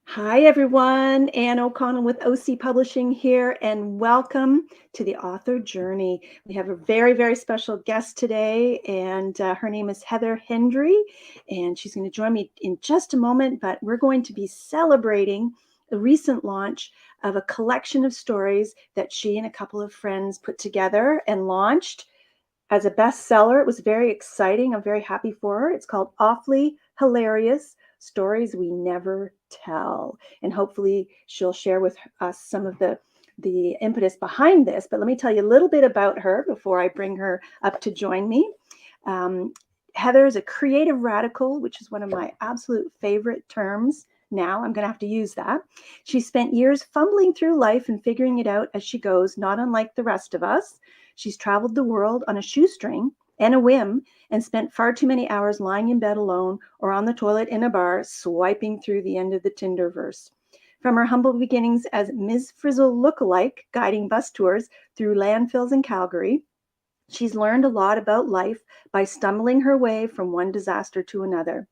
Hi, everyone. Anne O'Connell with OC Publishing here, and welcome to the author journey. We have a very, very special guest today, and her name is Heather Hendrie, and she's going to join me in just a moment. But we're going to be celebrating the recent launch of a collection of stories that she and a couple of friends put together and launched as a bestseller. It was very exciting. I'm very happy for her. It's called Awfully Hilarious Stories We Never Tell. And hopefully she'll share with us some of the impetus behind this. But let me tell you a little bit about her before I bring her up to join me. Um, Heather is a creative radical, which is one of my absolute favorite terms. Now I'm going to have to use that. She spent years fumbling through life and figuring it out as she goes, not unlike the rest of us. She's traveled the world on a shoestring and a whim and spent far too many hours lying in bed alone or on the toilet in a bar, swiping through the end of the Tinderverse. From her humble beginnings as Ms. Frizzle lookalike, guiding bus tours through landfills in Calgary, she's learned a lot about life by stumbling her way from one disaster to another.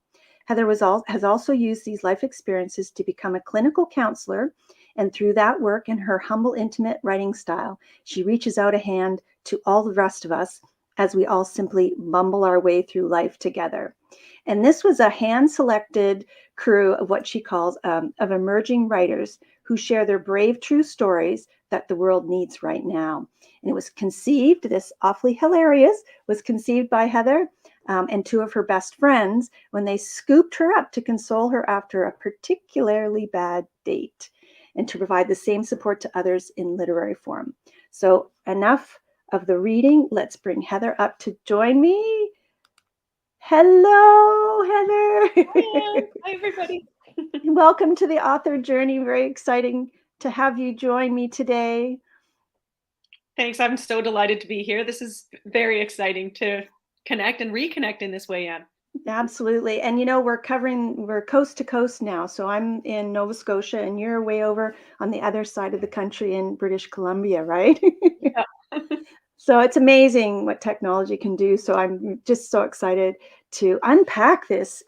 Heather has also used these life experiences to become a clinical counselor, and through that work and her humble, intimate writing style, she reaches out a hand to all the rest of us as we all simply mumble our way through life together. And this was a hand-selected crew of what she calls of emerging writers who share their brave, true stories that the world needs right now. And it was conceived, this Awfully Hilarious was conceived by Heather and two of her best friends when they scooped her up to console her after a particularly bad date and to provide the same support to others in literary form. So enough of the reading. Let's bring Heather up to join me. Hello, Heather. Hi, everybody. Welcome to the author journey. Very exciting to have you join me today. Thanks. I'm so delighted to be here. This is very exciting to connect and reconnect in this way, Anne. Absolutely. And we're coast to coast now. So I'm in Nova Scotia and you're way over on the other side of the country in British Columbia, right? Yeah. So it's amazing what technology can do. So I'm just so excited to unpack this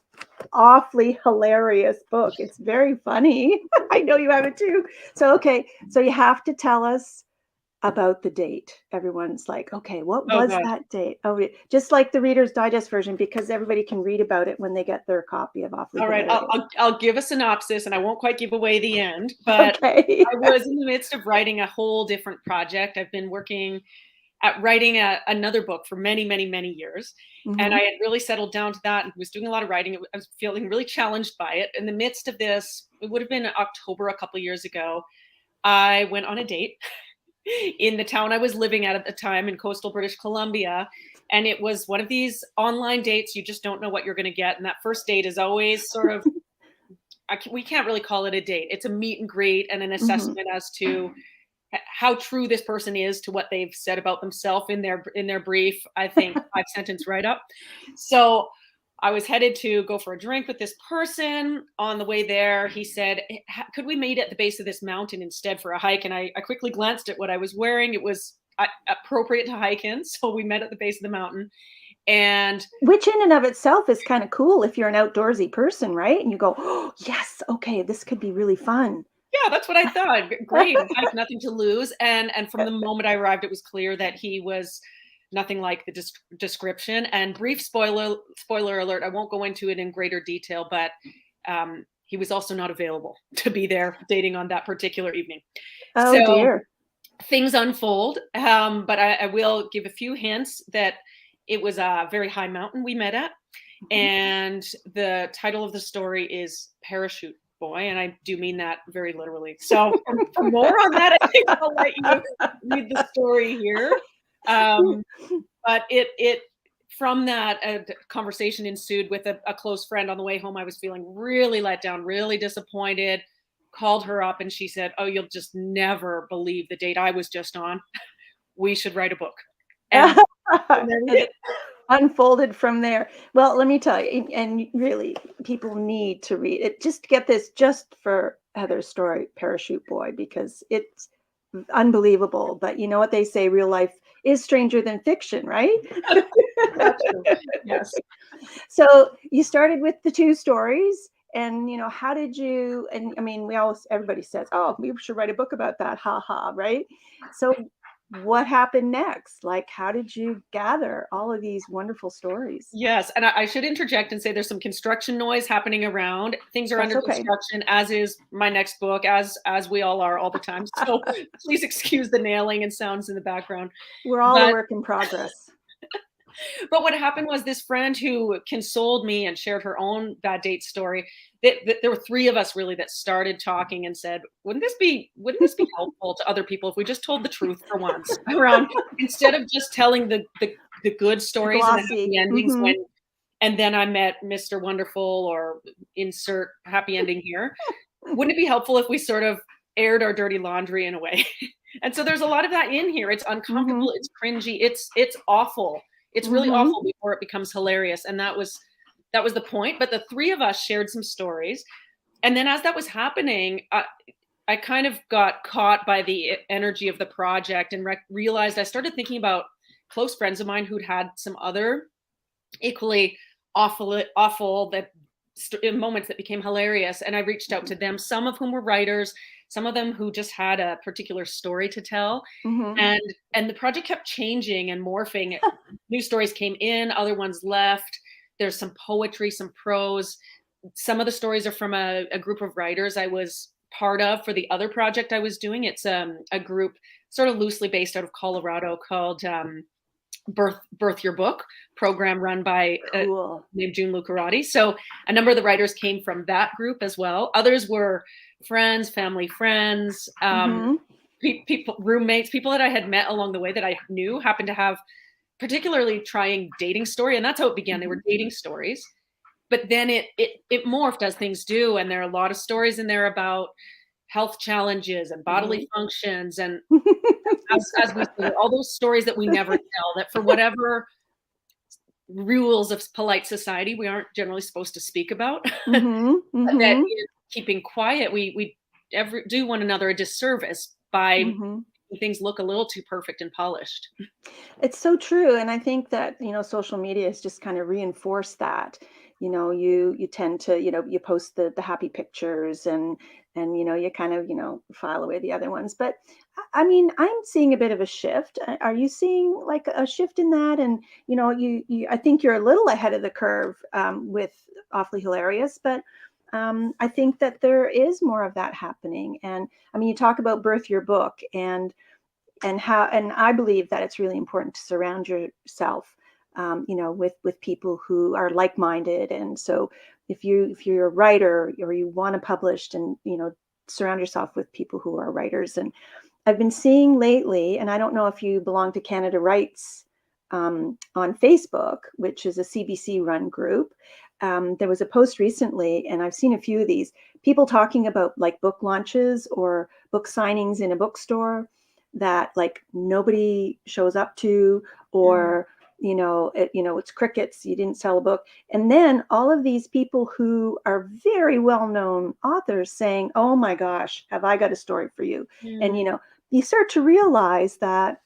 awfully hilarious book. It's very funny. I know you have it too. So, okay. So you have to tell us about the date. Everyone's like, okay, what Oh, was God. that date? Oh, just like the Reader's Digest version, because everybody can read about it when they get their copy of Awfully All right. Hilarious. I'll give a synopsis and I won't quite give away the end, but Okay. I was in the midst of writing a whole different project. I've been working at writing another book for many, many, many years. And I Mm-hmm. had really settled down to that and was doing a lot of writing. I was feeling really challenged by it. In the midst of this, it would have been October a couple of years ago, I went on a date in the town I was living at the time in coastal British Columbia. And it was one of these online dates. You just don't know what you're going to get. And that first date is always sort of, we can't really call it a date. It's a meet and greet and an Mm-hmm. assessment as to how true this person is to what they've said about themselves in their brief, I think 5 sentence write up. So I was headed to go for a drink with this person. On the way there, he said, could we meet at the base of this mountain instead for a hike? And I quickly glanced at what I was wearing. It was appropriate to hike in. So we met at the base of the mountain. And Which in and of itself is kind of cool if you're an outdoorsy person, right? And you go, oh, yes, okay, this could be really fun. yeah, that's what I thought. Great. I have nothing to lose. And from the moment I arrived, it was clear that he was nothing like the description. And brief spoiler alert, I won't go into it in greater detail, but he was also not available to be there dating on that particular evening. Oh, So dear. things unfold, but I will give a few hints that it was a very high mountain we met at. Mhm. And the title of the story is Parachute Boy, and I do mean that very literally. So for more on that, I think I'll let you read the story here. Um, but it from that conversation ensued with a close friend on the way home. I was feeling really let down, really disappointed. Called her up and she said, "Oh, you'll just never believe the date I was just on. We should write a book." And there we And did. it unfolded from there. Well, let me tell you, and really, people need to read it. Just get this, just for Heather's story, Parachute Boy, because it's unbelievable. But you know what they say, real life is stranger than fiction, right? That's true. Yes. So you started with the two stories, And, how did you, and I mean, everybody says, oh, we should write a book about that. Ha ha. Right. So what happened next? Like, how did you gather all of these wonderful stories? Yes, and I should interject and say there's some construction noise happening around. Things are That's under okay. construction, as is my next book, as we all are all the time. So please excuse the nailing and sounds in the background. We're all a But work in progress. but what happened was this friend who consoled me and shared her own bad date story. That there were three of us really that started talking and said, wouldn't this be helpful to other people if we just told the truth for once around instead of just telling the good The stories and the glossy. happy endings Hmm. when and then I met Mr. Wonderful or insert happy ending here. Wouldn't it be helpful if we sort of aired our dirty laundry in a way? And so there's a lot of that in here. It's Hmm. uncomfortable, it's cringy, it's awful. It's really Hmm. awful before it becomes hilarious. And that was the point. But the three of us shared some stories. And then as that was happening, I kind of got caught by the energy of the project and realized I started thinking about close friends of mine who'd had some other equally awful that in moments that became hilarious, and I reached out to them, some of whom were writers, some of them who just had a particular story to tell, Hmm. and the project kept changing and morphing. New stories came in, other ones left. There's some poetry, some prose. Some of the stories are from a group of writers I was part of for the other project I was doing. It's a group sort of loosely based out of Colorado called Birth Your Book program run by Cool. named June Lucarati. So a number of the writers came from that group as well. Others were friends, family friends, Hmm. people, roommates, people that I had met along the way that I knew happened to have particularly trying dating story, and that's how it began. They Hmm. were dating stories, but then it morphed as things do, and there are a lot of stories in there about health challenges and Hmm. bodily functions and as we say, all those stories that we never tell, that for whatever rules of polite society we aren't generally supposed to speak about, Hmm. that Hmm. in keeping quiet, we ever do one another a disservice by Hmm. making things look a little too perfect and polished. It's so true, and I think that, social media has just kind of reinforced that. You tend to, you post the happy pictures, and you kind of, file away the other ones. But I mean, I'm seeing a bit of a shift. Are you seeing like a shift in that? And I think you're a little ahead of the curve, with Awfully Hilarious, but I think that there is more of that happening. And I mean, you talk about Birth Your Book, and I believe that it's really important to surround yourself, with people who are like-minded. And so if you're a writer or you want to publish, and surround yourself with people who are writers. And I've been seeing lately, and I don't know if you belong to Canada Writes, on Facebook, which is a CBC run group. There was a post recently, and I've seen a few of these people talking about like book launches or book signings in a bookstore that like nobody shows up to, Mm, or it's crickets, you didn't sell a book. And then all of these people who are very well-known authors saying, oh my gosh, have I got a story for you. And mm, you start to realize that,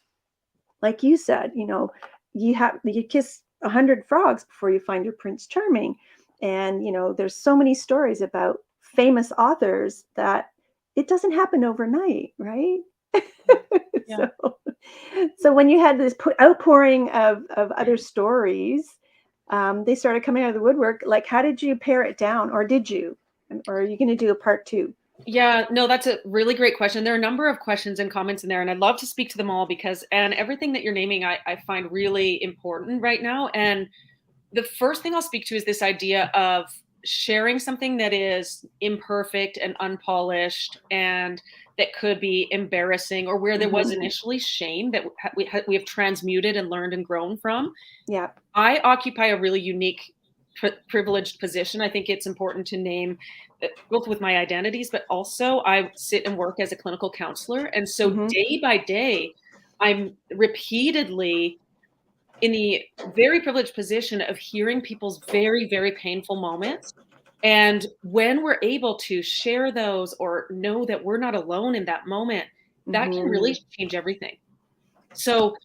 like you said, you kiss 100 frogs before you find your Prince Charming. And there's so many stories about famous authors that it doesn't happen overnight, right? yeah. so so when you had this outpouring of other stories, they started coming out of the woodwork. Like, how did you pare it down, or did you, or are you going to do a part two? Yeah, no, that's a really great question. There are a number of questions and comments in there, and I'd love to speak to them all because, and everything that you're naming, I find really important right now. And the first thing I'll speak to is this idea of sharing something that is imperfect and unpolished and that could be embarrassing or where there was Hmm. initially shame that we have transmuted and learned and grown from. Yeah. I occupy a really unique privileged position. I think it's important to name that both with my identities, but also I sit and work as a clinical counselor. And so Hmm. day by day, I'm repeatedly in the very privileged position of hearing people's very, very painful moments. And when we're able to share those or know that we're not alone in that moment, that can Hmm. really change everything. So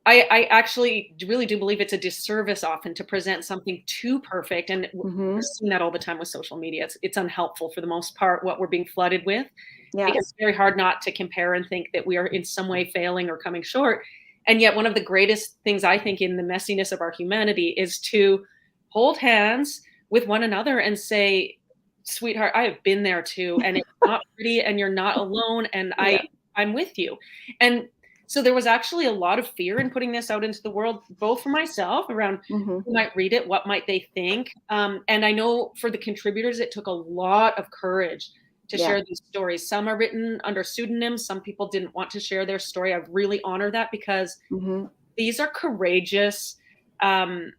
I actually really do believe it's a disservice often to present something too perfect, and we're Mhm. seeing that all the time with social media. It's unhelpful for the most part what we're being flooded with, because Yes. it's very hard not to compare and think that we are in some way failing or coming short. And yet one of the greatest things I think in the messiness of our humanity is to hold hands with one another and say, "Sweetheart, I have been there too, and it's not pretty, and you're not alone, and Yeah. I'm with you." And so there was actually a lot of fear in putting this out into the world, both for myself around Mhm. who might read it, what might they think. And I know for the contributors, it took a lot of courage to Yeah. share these stories. Some are written under pseudonyms. Some people didn't want to share their story. I really honor that, because Mhm. these are courageous. Um,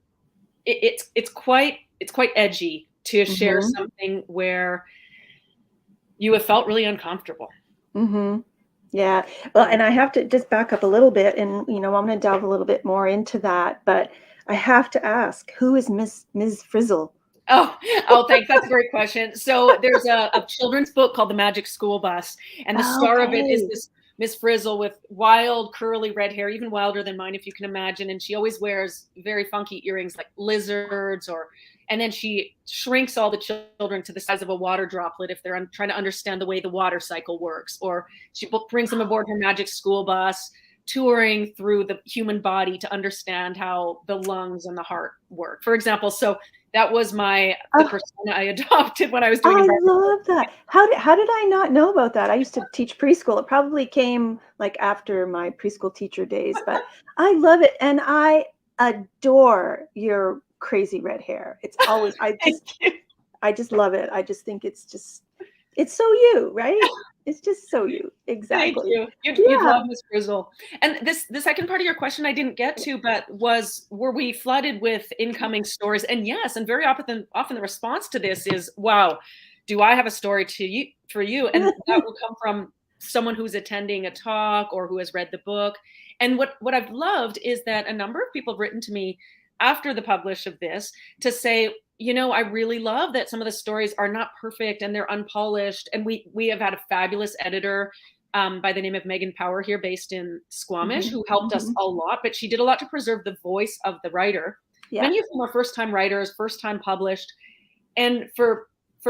it's quite edgy to share Mhm. something where you have felt really uncomfortable. Mhm. Yeah. Well, Yeah. and I have to just back up a little bit, and I'm going to delve a little bit more into that, but I have to ask, who is Ms. Frizzle? Oh, oh, thanks. That's a great question. So there's a children's book called The Magic School Bus, and the star of it is Okay. this Miss Frizzle with wild curly red hair, even wilder than mine, if you can imagine. And she always wears very funky earrings like lizards, and then she shrinks all the children to the size of a water droplet if they're trying to understand the way the water cycle works. Or she brings them aboard her magic school bus, touring through the human body to understand how the lungs and the heart work, for example. So that was the Oh, persona I adopted when I was doing I environmental. love that. How did I not know about that? I used to teach preschool. It probably came like after my preschool teacher days, but I love it, and I adore your crazy red hair. It's always Thank you. I just love it. I just think it's so you, right? It's just so you. Thank Exactly. you. You'd Yeah. love Miss Frizzle. And the second part of your question I didn't get to, but were we flooded with incoming stories? And yes, and very often the response to this is, "Wow, do I have a story to you for you?" And that will come from someone who's attending a talk or who has read the book. And what I've loved is that a number of people have written to me after the publish of this to say, I really love that some of the stories are not perfect and they're unpolished. And we have had a fabulous editor, by the name of Megan Power here, based in Squamish, Mhm. who helped us Mhm. a lot. But she did a lot to preserve the voice of the writer. Yeah. Many of them are first time writers, first time published, and for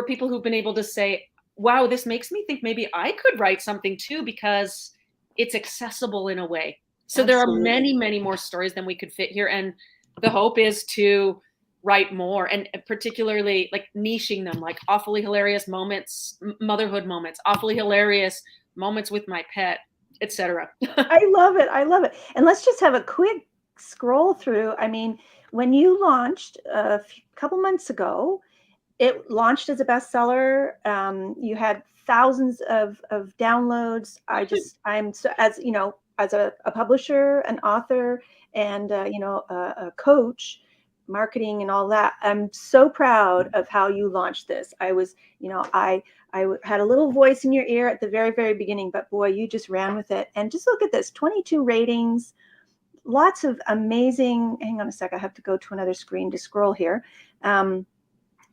people who've been able to say, "Wow, this makes me think maybe I could write something too," because it's accessible in a way. So there are Absolutely. many, many more stories than we could fit here, and the hope is to write more, and particularly like niching them, like awfully hilarious moments, motherhood moments, awfully hilarious moments with my pet, etc. I love it. I love it. And let's just have a quick scroll through. I mean, when you launched couple months ago, it launched as a bestseller. You had thousands of downloads. I'm so, as as a publisher, an author, and a coach, marketing and all that. I'm so proud of how you launched this. I was, had a little voice in your ear at the very, very beginning, but boy, you just ran with it. And just look at this, 22 ratings, lots of amazing. Hang on a sec, I have to go to another screen to scroll here. Um,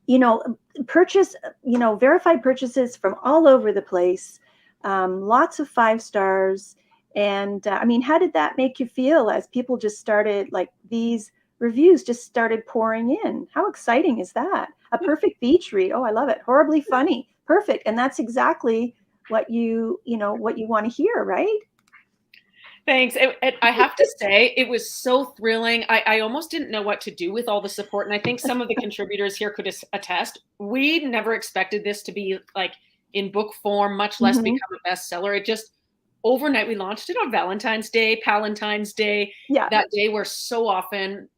you know, purchase, verified purchases from all over the place, lots of 5 stars. And I mean, how did that make you feel as people just started, like these reviews just started pouring in? How exciting is that? A perfect beach read. Oh, I love it. Horribly funny. Perfect. And that's exactly what you want to hear, right? Thanks. I have to say, it was so thrilling. I almost didn't know what to do with all the support. And I think some of the contributors here could attest. We never expected this to be like in book form, much less Hmm. become a bestseller. It just overnight, we launched it on Valentine's Day, Palentine's Day, Yeah. that day where so often,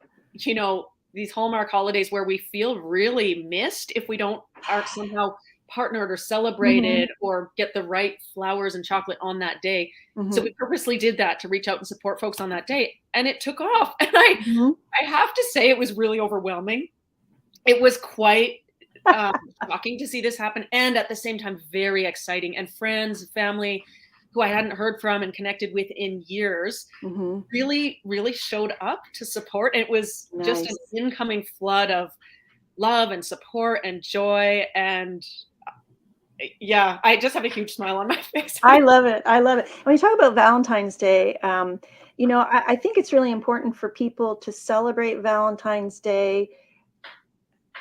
these Hallmark holidays where we feel really missed if we aren't somehow partnered or Hmm. celebrated or get the right flowers and chocolate on that day. So Hmm. we purposely did that to reach out and support folks on that day, and it took off. And Hmm. I have to say, it was really overwhelming. It was quite shocking to see this happen, and at the same time, very exciting. And friends, family, who I hadn't heard from and connected with in years, Hmm. really, really showed up to support. And it was just an Nice. incoming flood of love and support and joy. And yeah, I just have a huge smile on my face. I love it. I love it. When you talk about Valentine's Day, I think it's really important for people to celebrate Valentine's Day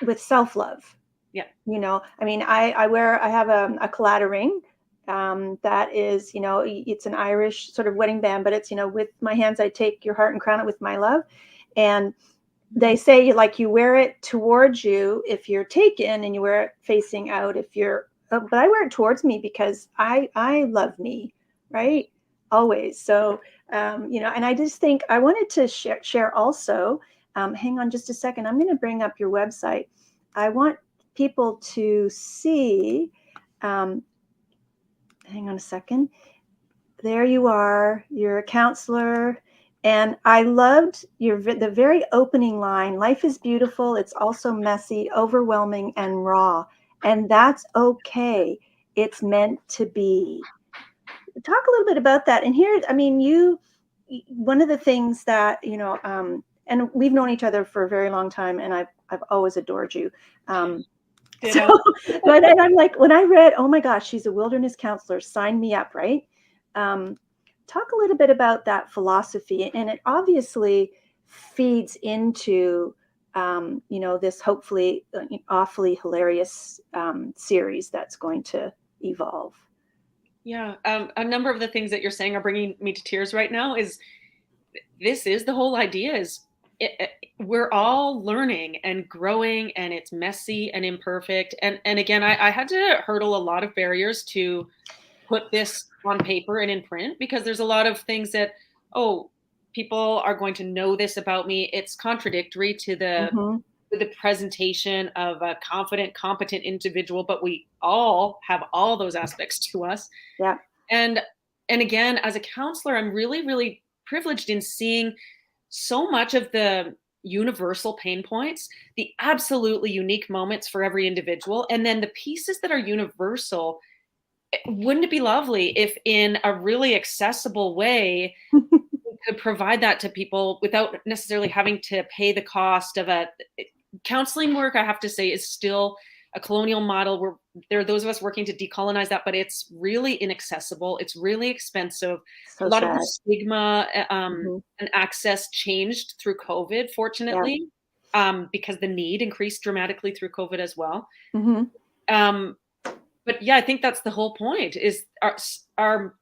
with self-love. Yeah. I mean, I have a collada ring, that is, it's an Irish sort of wedding band, but it's, with my hands I take your heart and crown it with my love. And they say, like, you wear it towards you if you're taken, and you wear it facing out if you're, but I wear it towards me because I love me, right? Always. So, and I just think I wanted to share also, hang on just a second. I'm going to bring up your website. I want people to see, hang on a second. There you are. You're a counselor. And I loved the very opening line. Life is beautiful. It's also messy, overwhelming, and raw. And that's okay. It's meant to be. Talk a little bit about that. And here, I mean, one of the things that, and we've known each other for a very long time, and I've always adored you. So, but and I'm like, when I read, oh my gosh, she's a wilderness counselor, sign me up, right? Talk a little bit about that philosophy, and it obviously feeds into, this hopefully awfully hilarious series that's going to evolve. Yeah. A number of the things that you're saying are bringing me to tears right now. This is the whole idea is we're all learning and growing, and it's messy and imperfect. And again, I had to hurdle a lot of barriers to put this on paper and in print, because there's a lot of things that, oh, people are going to know this about me. It's contradictory to the presentation of a confident, competent individual, but we all have all those aspects to us. Yeah. And again, as a counselor, I'm really, really privileged in seeing so much of the universal pain points, the absolutely unique moments for every individual, and then the pieces that are universal. Wouldn't it be lovely if in a really accessible way we could provide that to people without necessarily having to pay the cost of a counseling work? I have to say is still a colonial model where there are those of us working to decolonize that, but it's really inaccessible. It's really expensive. So A lot sad. of the stigma and access changed through COVID, fortunately, because the need increased dramatically through COVID as well. But yeah, I think that's the whole point, is our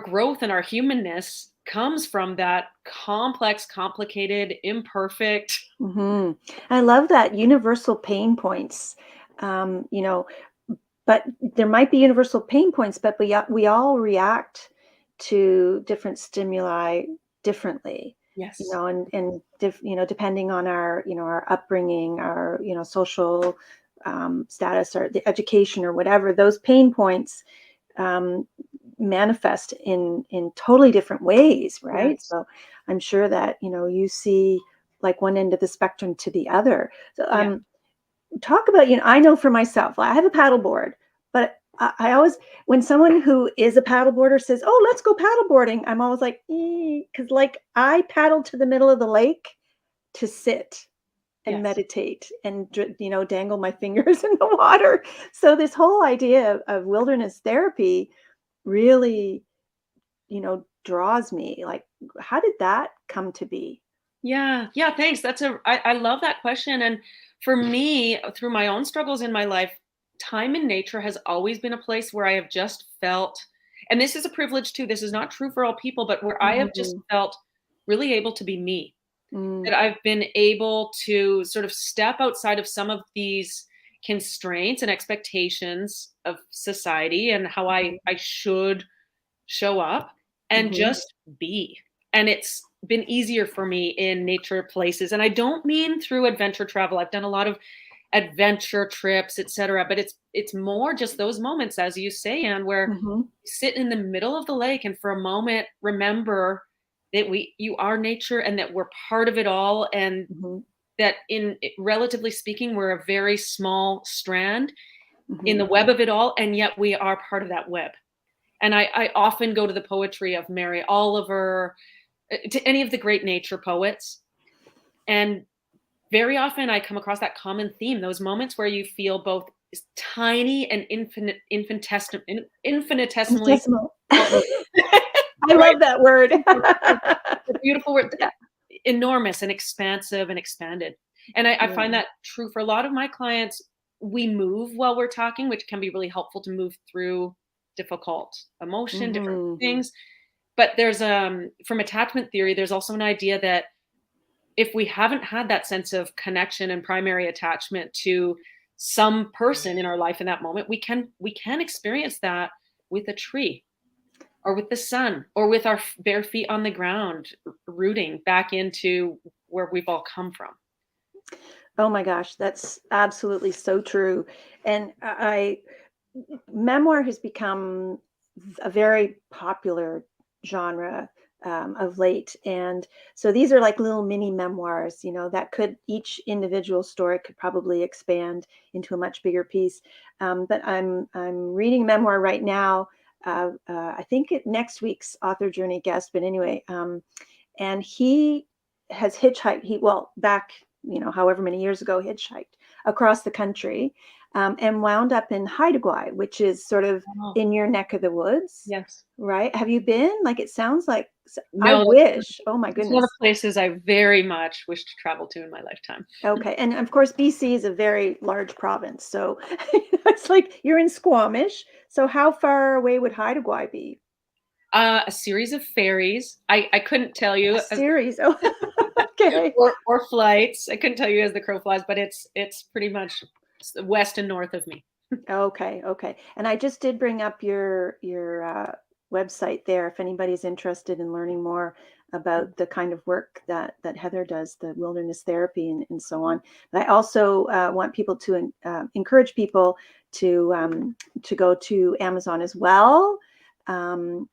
growth and our humanness comes from that complex, complicated, imperfect. I love that, universal pain points. But there might be universal pain points, but we all react to different stimuli differently. Yes. And depending on our upbringing, our social status, or the education, or whatever, those pain points manifest in totally different ways, right? Yes. So I'm sure that you see like one end of the spectrum to the other. So talk about, I know for myself, I have a paddleboard, but I always, when someone who is a paddleboarder says, "Oh, let's go paddleboarding," I'm always like, because like I paddle to the middle of the lake to sit and meditate and dangle my fingers in the water. So this whole idea of wilderness therapy really draws me. Like, how did that come to be? Yeah. Thanks. I love that question. And for me, through my own struggles in my life, time in nature has always been a place where I have just felt, and this is a privilege too, this is not true for all people, but where I have just felt really able to be me. That I've been able to sort of step outside of some of these constraints and expectations of society and how I should show up and just be. And it's been easier for me in nature places. And I don't mean through adventure travel. I've done a lot of adventure trips, etc. But it's more just those moments, as you say, Anne, where you sit in the middle of the lake and for a moment remember that you are nature and that we're part of it all, and that relatively speaking, we're a very small strand in the web of it all, and yet we are part of that web. And I often go to the poetry of Mary Oliver, to any of the great nature poets. And very often I come across that common theme, those moments where you feel both tiny and infinitesimally. I right? love that word. The beautiful word, Yeah. enormous and expansive and expanded. And I Yeah. find that true for a lot of my clients. We move while we're talking, which can be really helpful to move through difficult emotion, different Mhm. things. But there's from attachment theory, there's also an idea that if we haven't had that sense of connection and primary attachment to some person in our life in that moment, we can experience that with a tree or with the sun or with our bare feet on the ground, rooting back into where we've all come from. Oh my gosh, that's absolutely so true. And memoir has become a very popular genre of late. And so these are like little mini memoirs, that could each individual story could probably expand into a much bigger piece. But I'm reading a memoir right now. I think next week's author journey guest, but anyway, and he has hitchhiked. Back, however many years ago, hitchhiked across the country, and wound up in Haida, which is sort of Oh, in your neck of the woods, yes. right? Have you been? Like, it sounds like, I No, wish. Oh my it's one of goodness. the places I very much wish to travel to in my lifetime. Okay, and of course, BC is a very large province, so it's like you're in Squamish. So how far away would Haida be? A series of ferries. I couldn't tell A you series. Oh, okay. or flights. I couldn't tell you as the crow flies, but it's pretty much west and north of me. Okay, okay. And I just did bring up your website there if anybody's interested in learning more about the kind of work that Heather does, the wilderness therapy and so on. But I also want people to encourage people to go to Amazon as well. Um,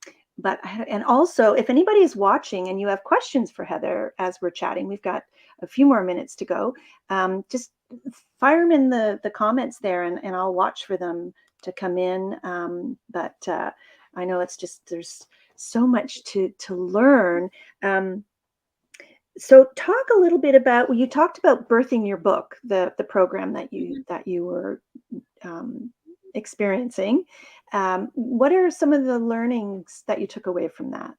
and also, if anybody is watching and you have questions for Heather as we're chatting, we've got a few more minutes to go. Just fire them in the comments there, and I'll watch for them to come in. But I know it's just there's so much to learn. So talk a little bit about, well, you talked about birthing your book, the program Mhm. that you were um, experiencing. What are some of the learnings that you took away from that?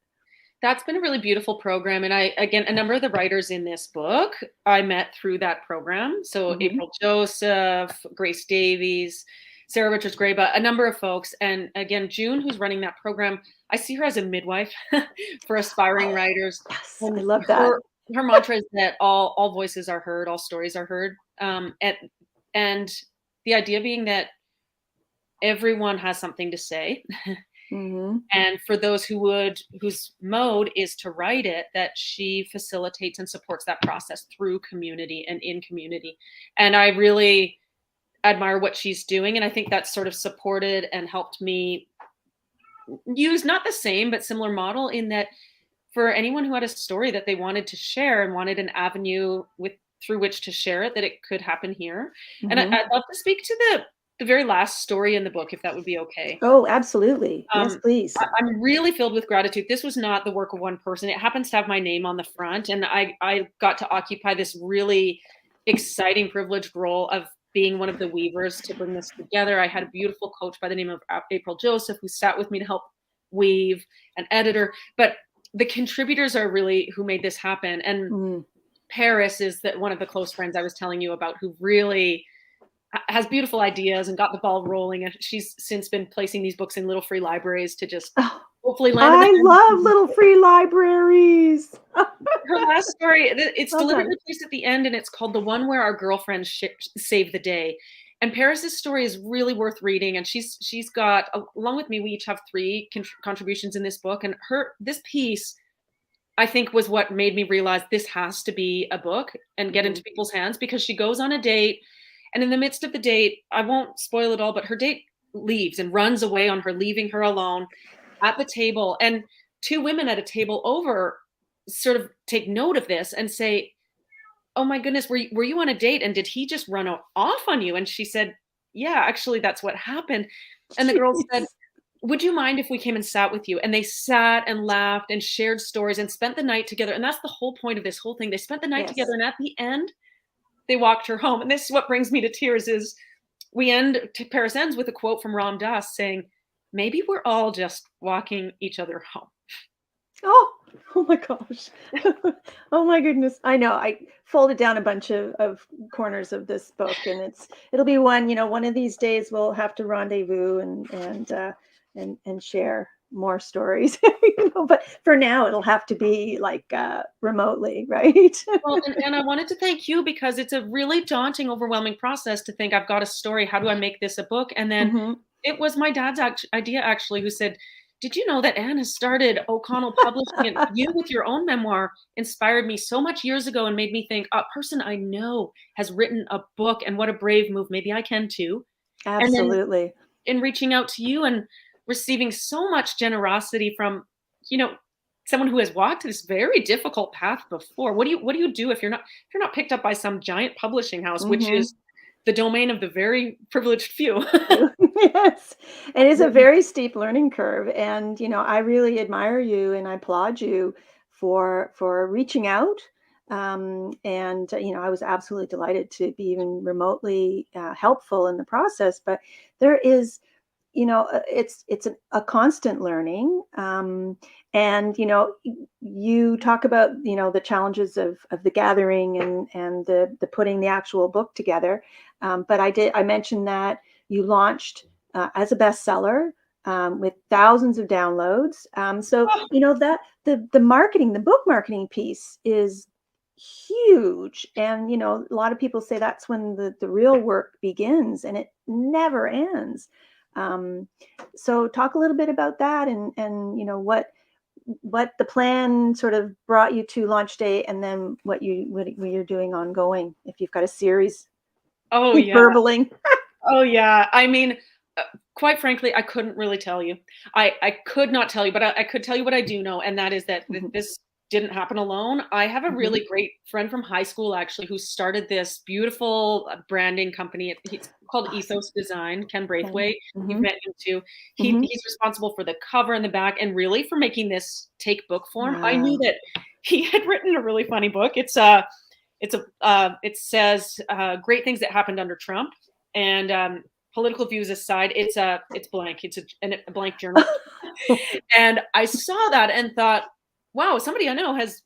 That's been a really beautiful program, and again, a number of the writers in this book I met through that program. So Hmm. April Joseph, Grace Davies, Sarah Richards Grayba, a number of folks. And again, June, who's running that program, I see her as a midwife for aspiring Oh, writers. yes, I And love that. her mantra is that all voices are heard, all stories are heard. And the idea being that everyone has something to say. Hmm. And for those whose mode is to write it, that she facilitates and supports that process through community and in community. And I really admire what she's doing. And I think that's sort of supported and helped me use not the same, but similar model in that for anyone who had a story that they wanted to share and wanted an avenue through which to share it, that it could happen here. And Hmm. I'd love to speak to the very last story in the book, if that would be okay. Oh, absolutely. Yes, Um, please. I'm really filled with gratitude. This was not the work of one person. It happens to have my name on the front, and I got to occupy this really exciting, privileged role of being one of the weavers to bring this together. I had a beautiful coach by the name of April Joseph who sat with me to help weave, an editor, but the contributors are really who made this happen. And Mm. Paris is one of the close friends I was telling you about who really has beautiful ideas and got the ball rolling. And she's since been placing these books in little free libraries to just Oh, hopefully land in the I hands of love people. little free libraries. Her last story, it's Well done. deliberately placed at the end, and it's called "The One Where Our Girlfriends Save the Day." And Paris's story is really worth reading, and she's got, along with me, we each have three contributions in this book, and this piece, I think, was what made me realize this has to be a book and get Mhm. into people's hands, because she goes on a date, and in the midst of the date, I won't spoil it all, but her date leaves and runs away on her, leaving her alone at the table. And two women at a table over sort of take note of this and say, "Oh my goodness, were you on a date? And did he just run off on you?" And she said, "Yeah, actually, that's what happened." And the girl said, Jeez. "Would you mind if we came and sat with you?" And they sat and laughed and shared stories and spent the night together. And that's the whole point of this whole thing. They spent the night together, Yes. and at the end, they walked her home. And this is what brings me to tears is Paris ends with a quote from Ram Dass saying, "Maybe we're all just walking each other home." Oh, oh my gosh. Oh my goodness. I know. I folded down a bunch of corners of this book, and it'll be one, one of these days we'll have to rendezvous and share more stories. But for now it'll have to be like remotely, right? Well, and I wanted to thank you because it's a really daunting, overwhelming process to think I've got a story. How do I make this a book? And then Hmm. it was my dad's idea actually, who said, "Did you know that Anne has started O'Connell Publishing, and you with your own memoir inspired me so much years ago and made me think a person I know has written a book, and what a brave move. Maybe I can too." And then Absolutely. in reaching out to you and receiving so much generosity from, you know, someone who has walked this very difficult path before. What do you do if you're not picked up by some giant publishing house, which Hmm. is the domain of the very privileged few? Yes. It is a very steep learning curve. And, I really admire you and I applaud you for reaching out. And, I was absolutely delighted to be even remotely helpful in the process. But there is, it's a constant learning. And, you talk about, the challenges of the gathering and the putting the actual book together. But I mentioned that you launched as a bestseller with thousands of downloads. So that the marketing, the book marketing piece is huge, and a lot of people say that's when the real work begins, and it never ends. Um, so talk a little bit about that, and what the plan sort of brought you to launch day, and then what you're doing ongoing, if you've got a series Oh yeah. burbling. Oh yeah. I mean, quite frankly, I couldn't really tell you. I could not tell you, but I could tell you what I do know, and that is that Mhm, this didn't happen alone. I have a mhm. really great friend from high school actually who started this beautiful branding company. It's called Awesome. Ethos Design, Ken Okay. Braithwaite. You've Mhm, met him too. mhm. He's responsible for the cover and the back and really for making this take book form. I knew Wow. that he had written a really funny book. It says great things that happened under Trump, and political views aside, it's blank. It's a blank journal, and I saw that and thought, wow, somebody I know has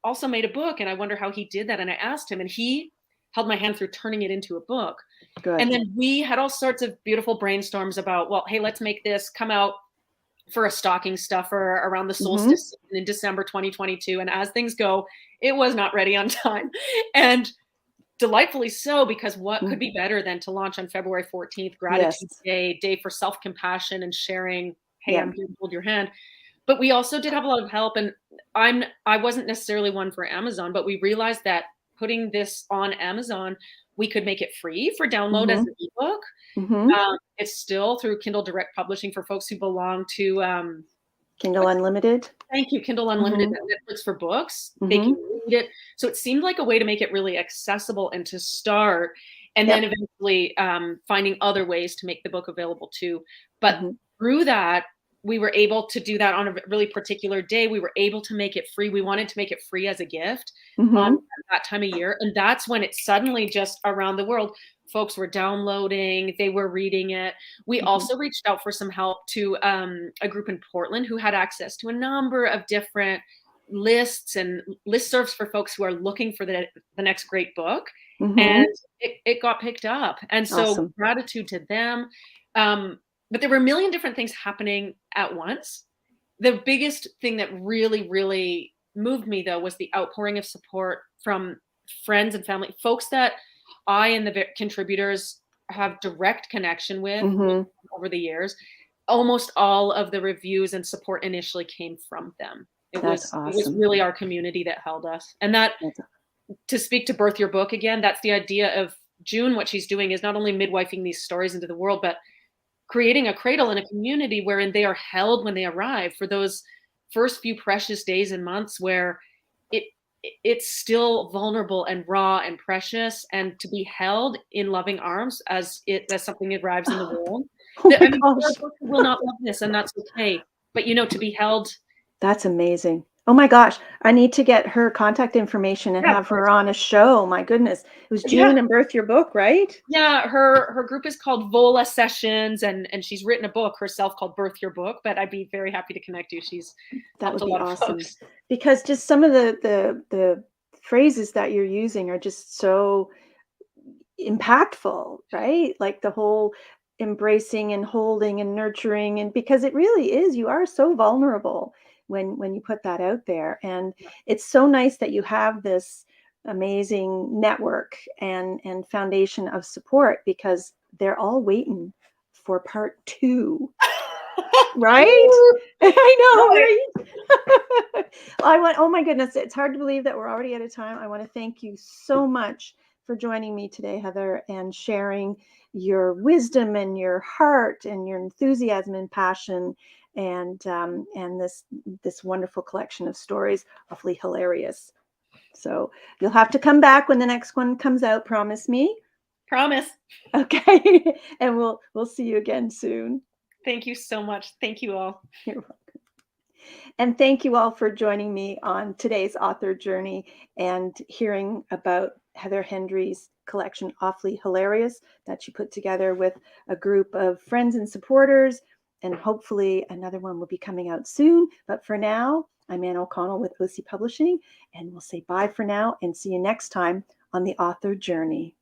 also made a book, and I wonder how he did that. And I asked him, and he held my hand through turning it into a book. Good. And then we had all sorts of beautiful brainstorms about, well, hey, let's make this come out for a stocking stuffer around the Mhm, solstice in December 2022. And as things go, it was not ready on time. And delightfully so, because what could mm. be better than to launch on February 14th, Yes. Gratitude Day, day for self-compassion and sharing, hey, Yeah. I'm here to hold your hand. But we also did have a lot of help, and I wasn't necessarily one for Amazon, but we realized that putting this on Amazon, we could make it free for download as Mhm, an ebook. mhm. It's still through Kindle Direct Publishing for folks who belong to Kindle what's Unlimited. thank you, Kindle Unlimited, Mhm, Netflix for books. They can mhm. read it. So it seemed like a way to make it really accessible and to start, and then Yep. eventually finding other ways to make the book available too. But Mhm, through that, we were able to do that on a really particular day. We were able to make it free. We wanted to make it free as a gift on mhm, that time of year. And that's when it suddenly just around the world, folks were downloading, they were reading it. We mhm. also reached out for some help to a group in Portland who had access to a number of different lists and listservs for folks who are looking for the next great book. And Mhm. it got picked up. And so Awesome. gratitude to them. But there were a million different things happening at once. The biggest thing that really, really moved me, though, was the outpouring of support from friends and family, folks that I and the contributors have direct connection with Mhm. over the years. Almost all of the reviews and support initially came from them. That's It was awesome. really our community that held us. And that, That's to speak to birth your book again, that's the idea of June. What she's doing is not only midwifing these stories into the world, but creating a cradle and a community wherein they are held when they arrive for those first few precious days and months where it it's still vulnerable and raw and precious, and to be held in loving arms as something arrives in the world. oh my I mean, there are gosh. folks who will not love this, and that's okay. But to be held. That's amazing. Oh my gosh, I need to get her contact information and Yeah, of have course. her on a show. My goodness. It was Yeah. June and Birth Your Book, right? Yeah, her group is called Vola Sessions, and she's written a book herself called Birth Your Book, but I'd be very happy to connect you. She's That helped would a be lot of awesome. folks. Because just some of the phrases that you're using are just so impactful, right? Like the whole embracing and holding and nurturing, and because it really is, you are so vulnerable when you put that out there. And it's so nice that you have this amazing network and foundation of support, because they're all waiting for part two, right? I know, right? I want, oh my goodness, it's hard to believe that we're already out of time. I want to thank you so much for joining me today, Heather, and sharing your wisdom and your heart and your enthusiasm and passion, and this wonderful collection of stories, awfully hilarious. So you'll have to come back when the next one comes out. Promise me. Promise. Okay. And we'll see you again soon. Thank you so much. Thank you all. You're welcome. And thank you all for joining me on today's author journey and hearing about Heather Hendrie's collection, Awfully Hilarious, that she put together with a group of friends and supporters. And hopefully another one will be coming out soon. But for now, I'm Ann O'Connell with OC Publishing, and we'll say bye for now and see you next time on the author journey.